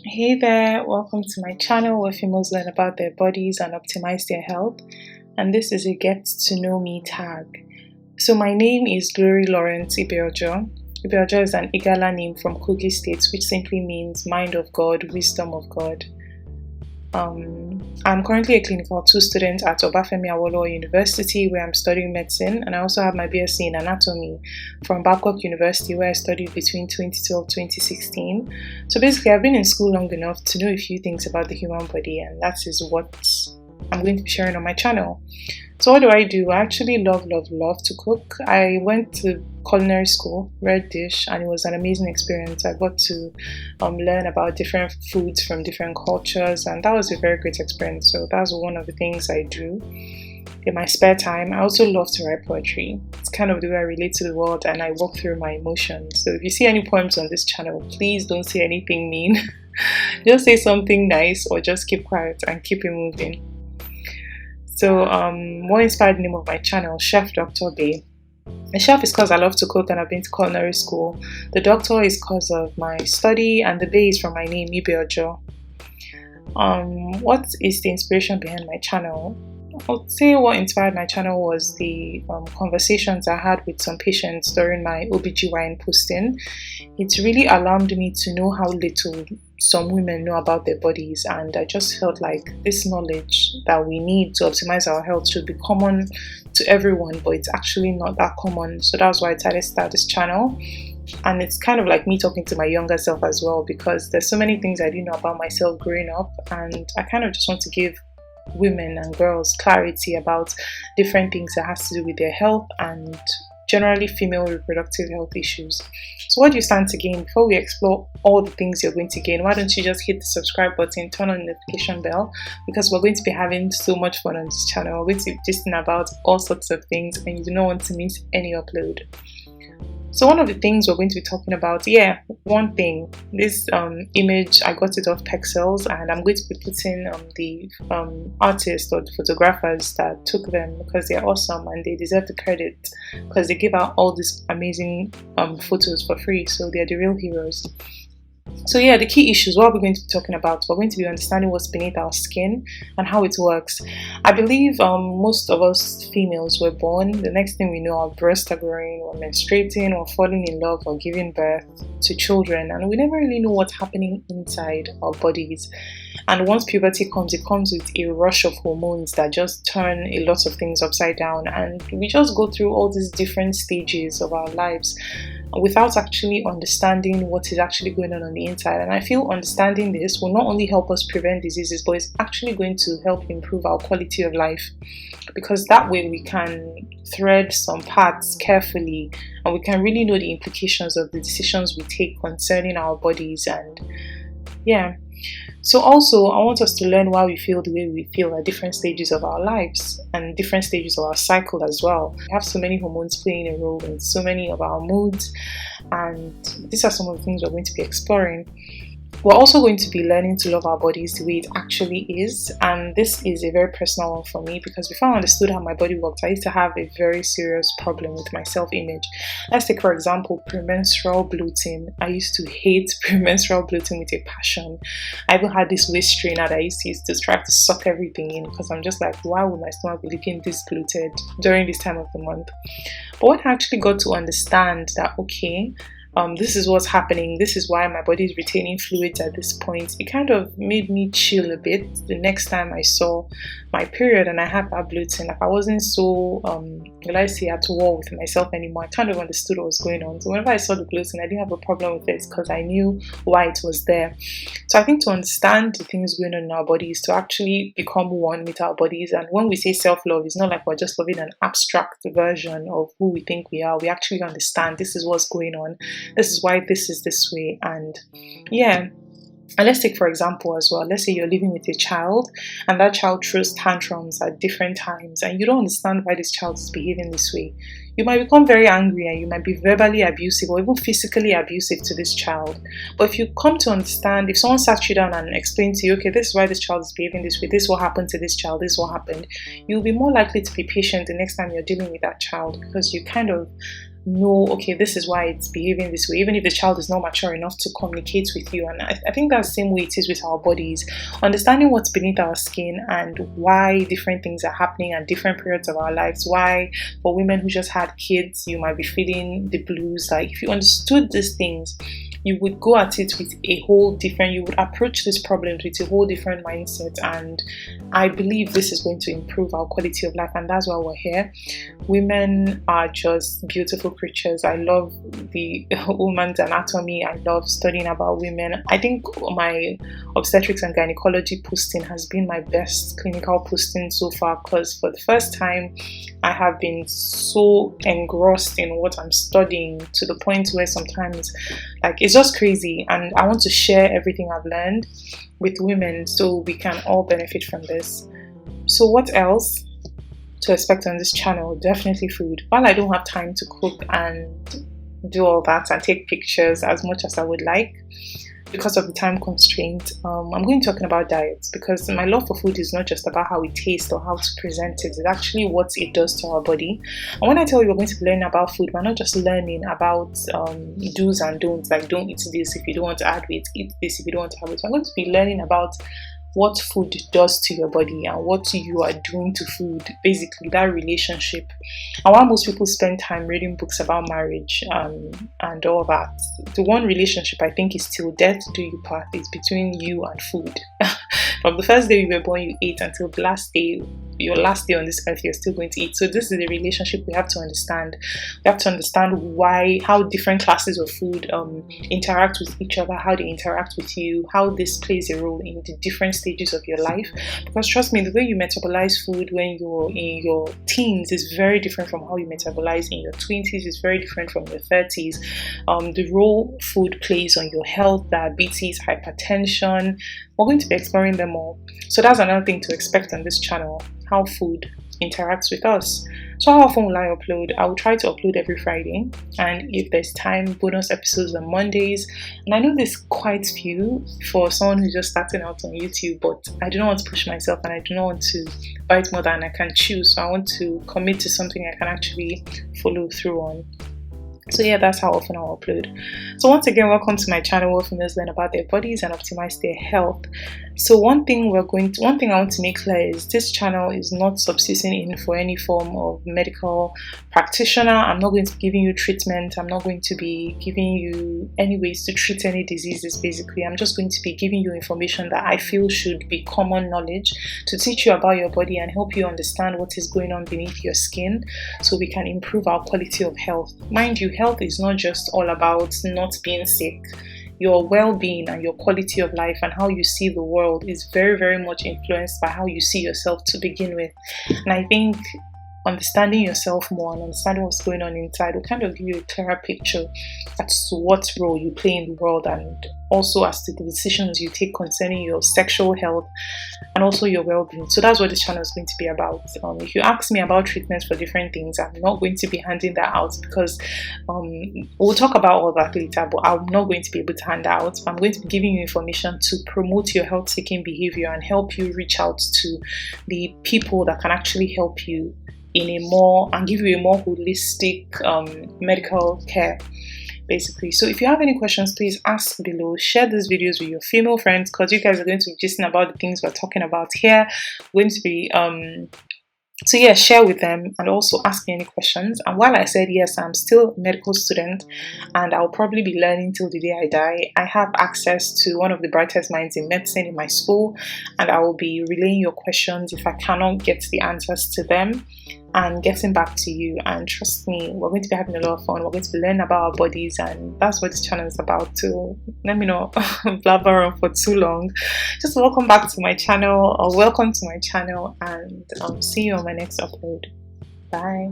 Hey there, welcome to my channel where females learn about their bodies and optimize their health. And this is a get to know me tag. So, my name is Glory Lawrence Ibeojo. Ibeojo is an Igala name from Kogi State, which simply means mind of God, wisdom of God. I'm currently a clinical 2 student at Obafemi Awolowo University where I'm studying medicine, and I also have my BSc in anatomy from Babcock University where I studied between 2012 2016. So basically, I've been in school long enough to know a few things about the human body, and that is what I'm going to be sharing on my channel. So what do? I actually love to cook. I went to culinary school, Red Dish, and it was an amazing experience. I got to learn about different foods from different cultures, and that was a very great experience. So that's one of the things I do in my spare time. I also love to write poetry. It's kind of the way I relate to the world and I walk through my emotions. So if you see any poems on this channel, please don't say anything mean. Just say something nice or just keep quiet and keep it moving. So, what inspired the name of my channel, Chef Dr. Bay? The chef is because I love to cook and I've been to culinary school. The doctor is because of my study, and the Bay is from my name, Ibeojo. What is the inspiration behind my channel? I would say what inspired my channel was the conversations I had with some patients during my OBGYN posting. It really alarmed me to know how little some women know about their bodies, and I just felt like this knowledge that we need to optimize our health should be common to everyone, but it's actually not that common. So that's why I decided to start this channel. And it's kind of like me talking to my younger self as well, because there's so many things I didn't know about myself growing up, and I kind of just want to give women and girls clarity about different things that has to do with their health and generally female reproductive health issues. So what do you stand to gain? Before we explore all the things you're going to gain, why don't you just hit the subscribe button, turn on the notification bell, because we're going to be having so much fun on this channel. We're going to be gisting about all sorts of things and you do not want to miss any upload. So one of the things we're going to be talking about, one thing, this image, I got it off Pexels, and I'm going to be putting the artists or the photographers that took them, because they're awesome and they deserve the credit because they give out all these amazing photos for free, so they're the real heroes. So the key issues, what we're going to be talking about, we're going to be understanding what's beneath our skin and how it works. I believe most of us females were born, the next thing we know, our breasts are growing, we're menstruating, we're falling in love, or giving birth to children, and we never really know what's happening inside our bodies. And once puberty comes, it comes with a rush of hormones that just turn a lot of things upside down, and we just go through all these different stages of our lives without actually understanding what is actually going on the inside. And I feel understanding this will not only help us prevent diseases, but it's actually going to help improve our quality of life, because that way we can thread some paths carefully and we can really know the implications of the decisions we take concerning our bodies. And so also I want us to learn why we feel the way we feel at different stages of our lives and different stages of our cycle as well. We have so many hormones playing a role in so many of our moods, and these are some of the things we're going to be exploring. We're also going to be learning to love our bodies the way it actually is, and this is a very personal one for me, because before I understood how my body worked, I used to have a very serious problem with my self-image. Let's take, for example, premenstrual bloating. I used to hate premenstrual bloating with a passion. I even had this waist trainer that I used to use to try to suck everything in, because I'm just like, why would my stomach be looking this bloated during this time of the month? But when I actually got to understand that, okay, this is what's happening, this is why my body is retaining fluids at this point, it kind of made me chill a bit the next time I saw my period and I had that bloating. Like, I wasn't so at war with myself anymore. I kind of understood what was going on. So whenever I saw the bloating, I didn't have a problem with it because I knew why it was there. So I think to understand the things going on in our bodies, to actually become one with our bodies. And when we say self-love, it's not like we're just loving an abstract version of who we think we are. We actually understand this is what's going on, this is why this is this way. And and let's take, for example, as well, let's say you're living with a child and that child throws tantrums at different times and you don't understand why this child is behaving this way. You might become very angry and you might be verbally abusive or even physically abusive to this child. But if you come to understand, if someone sat you down and explained to you, okay, this is why this child is behaving this way, this is what happened to this child, this is what happened, you'll be more likely to be patient the next time you're dealing with that child, because you kind of know, okay, this is why it's behaving this way, even if the child is not mature enough to communicate with you. And I think that's the same way it is with our bodies, understanding what's beneath our skin and why different things are happening at different periods of our lives. Why, for women who just had kids, you might be feeling the blues. Like, if you understood these things, you would go at it with a whole different, you would approach these problems with a whole different mindset. And I believe this is going to improve our quality of life, and that's why we're here. Women are just beautiful creatures. I love the woman's anatomy. I love studying about women. I think my obstetrics and gynecology posting has been my best clinical posting so far, because for the first time I have been so engrossed in what I'm studying to the point where sometimes, like, it's just crazy, and I want to share everything I've learned with women so we can all benefit from this. So what else to expect on this channel? Definitely food. While I don't have time to cook and do all that and take pictures as much as I would like because of the time constraint, I'm going to be talking about diets, because my love for food is not just about how it tastes or how to present it. It's actually what it does to our body. And when I tell you we're going to be learning about food, we're not just learning about do's and don'ts, like don't eat this if you don't want to add weight, eat this if you don't want to have weight. We're going to be learning about what food does to your body and what you are doing to food, basically that relationship. And while most people spend time reading books about marriage and all that, the one relationship I think is till death do you part is between you and food. From the first day you were born, you ate, until the last day, your last day on this earth, you're still going to eat. So this is the relationship we have to understand. We have to understand how different classes of food interact with each other, how they interact with you, how this plays a role in the different stages of your life. Because trust me, the way you metabolize food when you're in your teens is very different from how you metabolize in your 20s. It's very different from your 30s. The role food plays on your health, diabetes, hypertension, we're going to be exploring them all. So that's another thing to expect on this channel, how food interacts with us. So how often will I upload? I will try to upload every Friday, and if there's time, bonus episodes on Mondays. And I know there's quite few for someone who's just starting out on YouTube, but I do not want to push myself and I do not want to bite more than I can chew. So I want to commit to something I can actually follow through on. So yeah, that's how often I'll upload. So once again, welcome to my channel where females learn about their bodies and optimize their health. So one thing I want to make clear is this channel is not substituting in for any form of medical practitioner. I'm not going to be giving you treatment. I'm not going to be giving you any ways to treat any diseases. Basically, I'm just going to be giving you information that I feel should be common knowledge to teach you about your body and help you understand what is going on beneath your skin so we can improve our quality of health. Mind you, health is not just all about not being sick. Your well-being and your quality of life and how you see the world is very, very much influenced by how you see yourself to begin with. And I think understanding yourself more and understanding what's going on inside will kind of give you a clearer picture as to what role you play in the world, and also as to the decisions you take concerning your sexual health and also your well-being. So that's what this channel is going to be about. If you ask me about treatments for different things, I'm not going to be handing that out, because we'll talk about all that later, but I'm not going to be able to hand that out. I'm going to be giving you information to promote your health-seeking behavior and help you reach out to the people that can actually help you in a more and give you a more holistic medical care, basically. So if you have any questions, please ask below. Share these videos with your female friends, because you guys are going to be gisting about the things we're talking about here. We're going to be so yeah, share with them and also ask me any questions. And while I said yes, I'm still a medical student and I'll probably be learning till the day I die, I have access to one of the brightest minds in medicine in my school, and I will be relaying your questions if I cannot get the answers to them and getting back to you. And trust me, we're going to be having a lot of fun. We're going to be learning about our bodies, and that's what this channel is about. So let me not blabber on for too long. Just welcome back to my channel, or welcome to my channel, and see you on my next upload. Bye.